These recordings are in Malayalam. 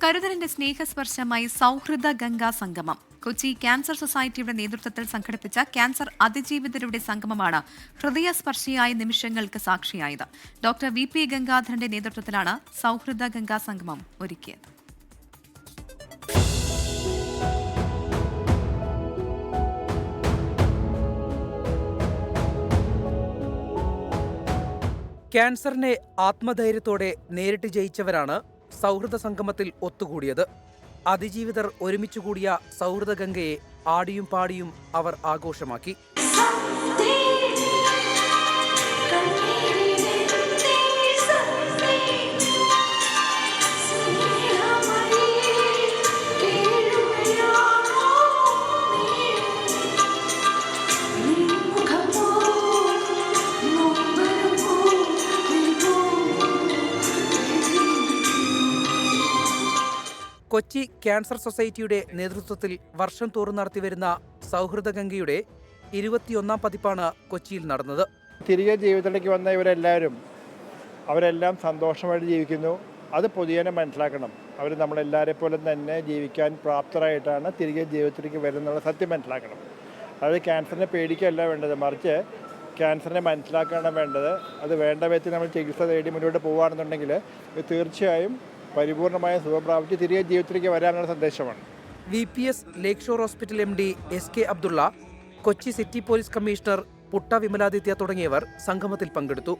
കരുതലിന്റെ സ്നേഹസ്പർശമായി സൗഹൃദ ഗംഗാ സംഗമം. കൊച്ചി ക്യാൻസർ സൊസൈറ്റിയുടെ നേതൃത്വത്തിൽ സംഘടിപ്പിച്ച ക്യാൻസർ അതിജീവിതരുടെ സംഗമമാണ് ഹൃദയസ്പർശിയായ നിമിഷങ്ങൾക്ക് സാക്ഷിയായത്. ഡോക്ടർ VP ഗംഗാധരന്റെ നേതൃത്വത്തിലാണ് സൗഹൃദ ഗംഗാ സംഗമം ഒരുക്കിയത്. ക്യാൻസറിനെ ആത്മധൈര്യത്തോടെ നേരിട്ട് ജയിച്ചവരാണ് സൗഹൃദ സംഗമത്തിൽ ഒത്തുകൂടിയത്. അതിജീവിതർ ഒരുമിച്ചുകൂടിയ സൗഹൃദ ഗംഗയെ ആടിയും പാടിയും അവർ ആഘോഷമാക്കി. കൊച്ചി ക്യാൻസർ സൊസൈറ്റിയുടെ നേതൃത്വത്തിൽ വർഷം തോറും നടത്തിവരുന്ന സൗഹൃദ ഗംഗയുടെ 21ാം പതിപ്പാണ് കൊച്ചിയിൽ നടന്നത്. തിരികെ ജീവിതത്തിലേക്ക് വന്ന അവരെല്ലാം സന്തോഷമായിട്ട് ജീവിക്കുന്നു. അത് പൊതുജനം മനസ്സിലാക്കണം. അവർ നമ്മളെല്ലാവരെ പോലെ തന്നെ ജീവിക്കാൻ പ്രാപ്തരായിട്ടാണ് തിരികെ ജീവിതത്തിലേക്ക് വരുന്നുള്ള സത്യം മനസ്സിലാക്കണം. അതായത് ക്യാൻസറിനെ പേടിക്കുകയല്ല വേണ്ടത്, മറിച്ച് ക്യാൻസറിനെ മനസ്സിലാക്കുകയാണ് വേണ്ടത്. അത് വേണ്ട വിധത്തിൽ നമ്മൾ ചികിത്സ തേടി മുന്നോട്ട് പോകുകയാണെന്നുണ്ടെങ്കിൽ തീർച്ചയായും പരിപൂർണമായ സുഖം പ്രാപിച്ച് തിരികെ ജീവിതത്തിലേക്ക് വരാനുള്ള സന്ദേശമാണ്. VPS Lakeshore Hospital MD SK Abdulla, Kochi city police commissioner Putta Vimaladitya തുടങ്ങിയവർ സംഗമത്തിൽ പങ്കെടുത്തു.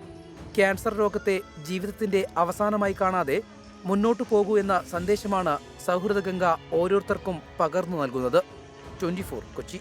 ക്യാൻസർ രോഗത്തെ ജീവിതത്തിന്റെ അവസാനമായി കാണാതെ മുന്നോട്ടു പോകൂ എന്ന സന്ദേശമാണ് സൗഹൃദ ഗംഗ ഓരോരുത്തർക്കും പകർന്നു നൽകുന്നത്. 24 കൊച്ചി.